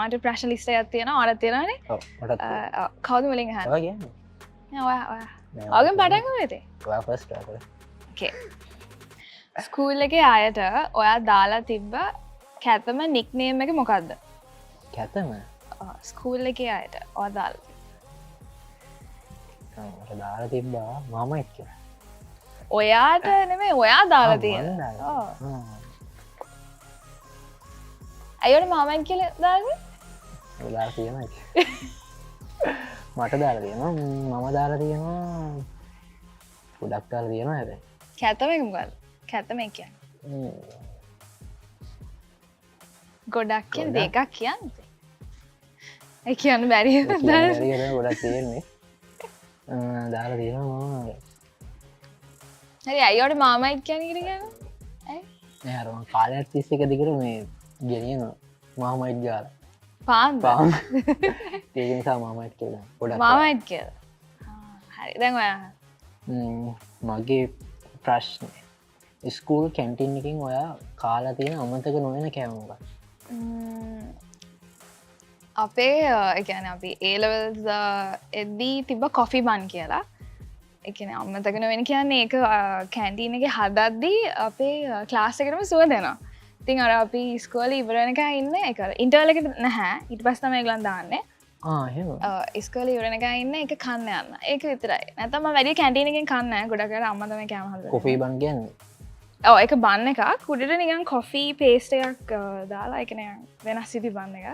මාට ප්‍රශ්න ලිස්ට් එකක් තියෙනවා. ඔයාලට තියෙනවනේ? ඔව් මටත් තියෙනවා. කවුද මුලින් අහන්නේ? ඔයා කියන්නේ නෑ ඔයා. ඔයාගෙන් පටන් ගමු ඉතින්. ඔයා ෆස්ට් කරා ඕකේ. ස්කූල් එකේ අයට ඔයා දාලා තිබ්බ කැතම නික්නේම් එක මොකද්ද? කැතම ස්කූල් එකේ අයට ඔයා දාලා මට දාලා තිබ්බා මාමයිත් කියලා. ඔයාට නෙමෙයි ඔයා දාලා තියෙන. අයියෝට මාමයින් කියලා දාන්නේ? දාලා තියෙනවා. මට දාලා තියෙනවා මම දාලා තියෙනවා ගොඩක් දාලා තියෙනවා හැබැයි. කැතම එක මොකද්ද? කැතම එක කියන්නේ. ගොඩක් කියන්නේ දෙකක් කියන්නේ. ඒ කියන්න බැරි නේද? ගොඩක් තියෙන්නේ. දාලා තියෙනවා මම. හරි අයියෝට මාමයිත් කියන්නේ කියලා. ඇයි? නෑ අර මම කාලයක් තිස්සේ එක දිගට මේ ගෙනියන මාමයිත් ගාලා. පාන්ද? ඒක නිසා මාමයිත් කියලා. ගොඩක් මාමයිත් කියලා. හරි දැන් ඔයා මගේ ප්‍රශ්නේ ස්කූල් කැන්ටින් එකකින් ඔයා කාලා තියෙන අමතක නොවන කෑම මොකක්ද? අපේ ඒ කියන්නේ අපි A levels එද්දී තිබ්බ කොෆි බන් කියලා. ඒ කියන්නේ අමතක නොවෙන කියන්නේ ඒක කැන්ටින් එකේ හදද්දී අපේ ක්ලාස් එකටම සුව දෙනවා. ඉතින් අර අපි ඉස්කෝලේ ඉවර වෙනකන් ඉන්නේ ඒක ඉන්ටර්වල් එකට නැහැ. ඊට පස්සේ තමයි ඒගොල්ලන් දාන්නේ. එහෙම. ඉස්කෝලේ ඉවර වෙනකන් ඉන්නේ ඒක කන්න යන්න. ඒක විතරයි. නැත්නම් මම වැඩි කැන්ටින් එකෙන් කන්නේ නැහැ. ගොඩක් අය අම්මා තමයි කෑම හදන්නේ. කොෆි බන් කියන්නේ. ඔව් ඒක බන් එකක්. උඩට නිකන් කොෆි පේස්ට් එකක් දාලා ඒක නිකන් වෙනස් විදි බන් එකක්.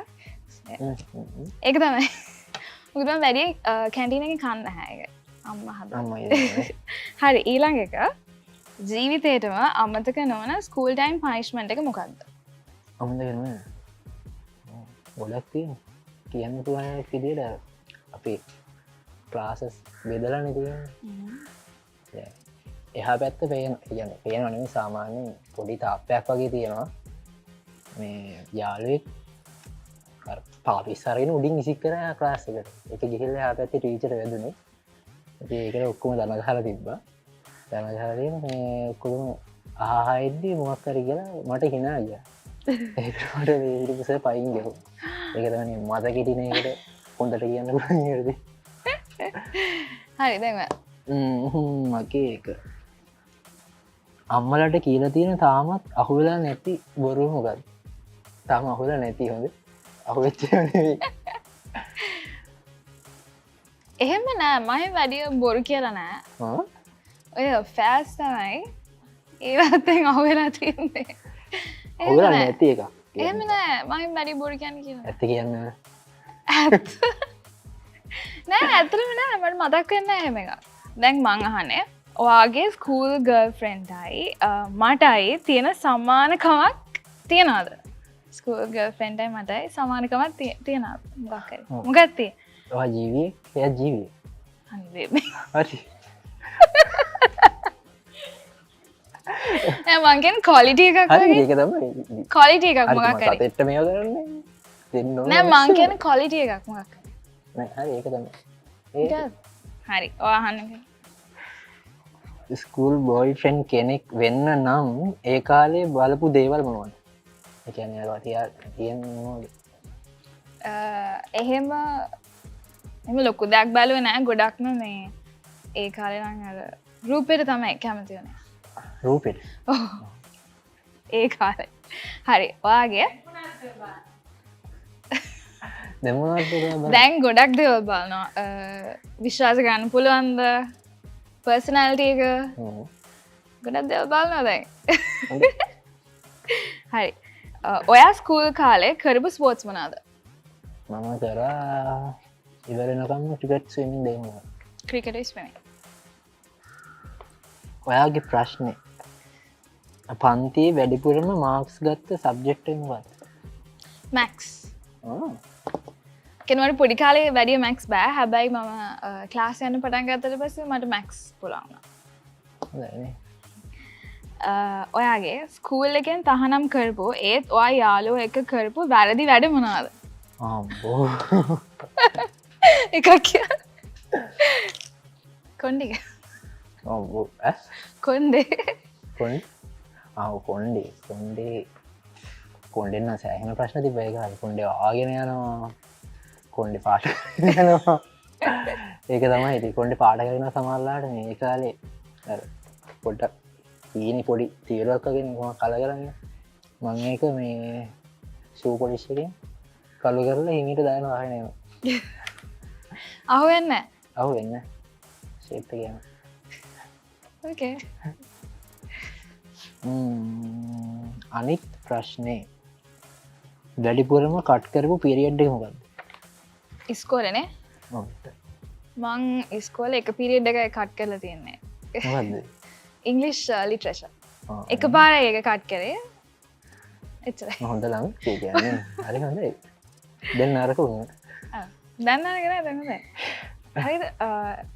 ඒක තමයි. මොකද මම වැඩි කැන්ටින් එකෙන් කන්නේ නැහැ ඒක. අම්මා හදන්නේ. හරි ඊළඟ එක ජීවිතේටම අමතක නොවන ස්කූල් ටයිම් පනිෂ්මන්ට් එක මොකක්ද? අමතක නොවන. ගොඩක් තියෙනවා. කියන්න පුළුවන් විදියට අපි ක්ලාසස් බෙදලානේ තියෙන්නේ. එහා පැත්ත පේන කියන්නේ පේනව නෙමෙයි සාමාන්‍යයෙන් පොඩි තාප්පයක් වගේ තියෙනවා. මේ යාළුවෙක් අර පාවිස් අරගෙන උඩින් ඉසික් කරා ක්ලාස් එකට. ඒක ගිහිල්ලා එහා පැත්තේ ටීචර් වැදුනේ. ඉතින් ඒකට ඔක්කොම දන ගහලා තිබ්බා. දන ගහලා තියෙන මේ ඔක්කොම අහහා එද්දි මොකක් හරි කියලා මට hina ගියා. ඒකට මට මේ ඉරිපුසේ පයින් ගියා. ඒක තමයි මතක හිටින එකට හොඳට කියන්න පුළුවන් නේද? හරි දැන් මගේ එක අම්මලට කියලා තියෙන තාමත් අහුවෙලා නැති බොරු මොකක්ද? තාම අහුවෙලා නැති හොඳ අහුවෙච්ච නෙවෙයි. එහෙම නෑ මම වැඩි බොරු කියලා නෑ. ඔය ෆෑස් තමයි ඒවත්ෙන් අහුවෙලා තියන්නේ. අහුවෙලා නැති එකක්. එහෙම නෑ මම වැඩි බොරු කියන්නේ කියලා. ඇත්ත කියන්න. ඇත්ත. නෑ ඇත්තටම නෑ මට මතක් වෙන්නේ නැහැ එහෙම එකක්. දැන් මං අහන්නේ ඔයාගේ ස්කූල් ගර්ල් ෆ්‍රෙන්ඩ්යි මටයි තියෙන සමානකමක් තියනවද? ස්කූල් ගර්ල් ෆ්‍රෙන්ඩ්යි මටයි සමානකමක් තියනවද? මොකක් හරි. මොකක්ද තියෙන්නේ? ඔයා ජීවියෙක් එයා ජීවියෙක්. අනේ හරි. නෑ මං කියන්නේ ක්වොලිටි එකක් හරි වගේ. ඒක තමයි. ක්වොලිටි එකක් මොකක් හරි. සතෙට්ට මේව කරන්නේ. දෙන්න ඕන. නෑ මං කියන්නේ ක්වොලිටි එකක් මොකක් හරි. නෑ හරි ඒක තමයි. හරි ඔයා අහන්න. ස්කූල් බොයි ෆ්‍රෙන්ඩ් කෙනෙක් වෙන්න නම් ඒ කාලේ බලපු දේවල් මොනවද? ඒ කියන්නේ අර තියෙන්නේ මොනවද? එහෙම ලොකු දෙයක් බැලුවේ නෑ ගොඩක්ම මේ ඒ කාලේ නම් අර රූපෙට තමයි කැමති වුනේ. රූපෙට. ඔව්. ඒ කාලේ. හරි ඔයාගේ දැන් ගොඩක් දේවල් බලනවා. විශ්වාස කරන්න පුළුවන්ද? පර්සනැලිටි එක ගොඩක් දේවල් බලනවා දැන්. හරි. ඔයා ස්කූල් කාලේ කරපු ස්පෝර්ට්ස් මොනවාද? මම කරා ඉවර වෙනකම් ක්‍රිකට් ස්විමින් දෙන්නවා. Cricket swimming. ඔයාගේ ප්‍රශ්නේ පන්තියේ වැඩිපුරම මාක්ස් ගත්ත සබ්ජෙක්ට් එක මොකක්ද? මැක්ස්. කෙනවට පොඩි කාලේ වැඩිය මැක්ස් බෑ. හැබැයි මම ක්ලාස් යන්න පටන් ගත්තට පස්සේ මට මැක්ස් පුළුවන් වුණා. ඔයාගේ ස්කූල් එකෙන් තහනම් කරපු ඒත් ඔයා යාළුවෝ එක්ක කරපු වැරදි වැඩ මොනවාද? අම්බෝ. එකක් කිය. කොණ්ඩේ. අම්බෝ කොණ්ඩේ. කොණ්ඩේ. කොණ්ඩේ. කොණ්ඩේ. කොන්්ඩෙන්න්න සෑහෙන ප්‍රශ්න තිබ එක කොන්්ඩ ආගෙන යනවා කොන්්ඩි පාට යනවා ඒක තමයි ඉති කොන්්ඩ පාට කරන සමල්ලාට මේ කාලේ පොඩ්ඩක් ඊනි පොඩි තීරුවක්කගෙන ම කල කරන්න මං ඒක මේ සූ පොලිශ්ෂකින් කලු කරලා හිමිට දාන වාහනයම අහුවෙන්න අහු වෙන්න ශේප්ත කියන ඕකේ අනිත් ප්‍රශ්නය වැඩිපුරම කට් කරපු පිරිියඩ්ඩ මොකක්ද ඉස්කෝලනේ මං ඉස්කෝල එක පිරිියඩ් එක කට් කරලා තියන්නේ මොකක්ද ඉංගලිෂ් ලිට්‍රේෂ එක පාර ඒක කට් කරේ එච්චර හොඳ ලම් කියන්නේ හරි හොඳයි දෙන්න අරක වුණ දන්නගෙන දන්නද හරිද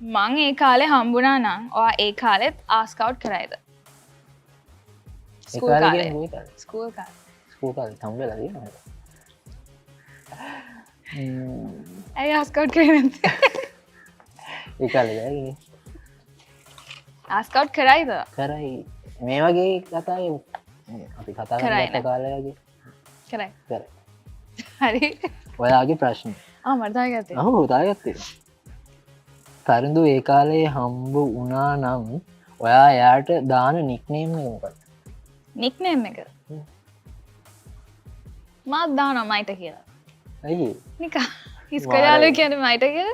මං ඒ කාලේ හම්බුනා නම් ඔයා ඒ කාලෙත් ආස්කවට් කරයිද ස්කූල් කාල ස්කූල් තම්බල ඇයි ආස්කවට් කරන ඒකාල ආස්කවට් කරයිද කරයි මේ වගේ කතා අපි කතා කරන්න කාලයගේ කරයි කර හරි ඔයාගේ ප්‍රශ්න මර්තාගත හු තාගත්තේ තරිඳු ඒ කාලේ හම්බ වනා නම් ඔයා එයාට දාන නික්නේම් මොකත් නික්නේම් එක මාත් දාන මයිට කියලා ඇයි නික හිස්කරයාලු කියන මයිට කිය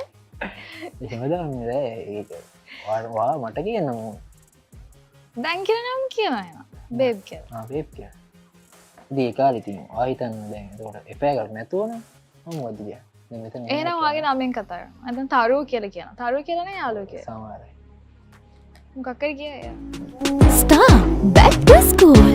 වා මට කියන්නම දැන් කියල නම් කියනයන බේබ් කිය බේබ් කිය දේකාල ඉතින් ආහිතන්න දැන් තොට එපෑකට නැතුවන හමුවදදිය ඒනම් වගේ නමෙන් කතර ඇත තරුව කියල කියන තරු කියලන යාලු කිය සමාරයි මොකක්කර කිය Star back to school.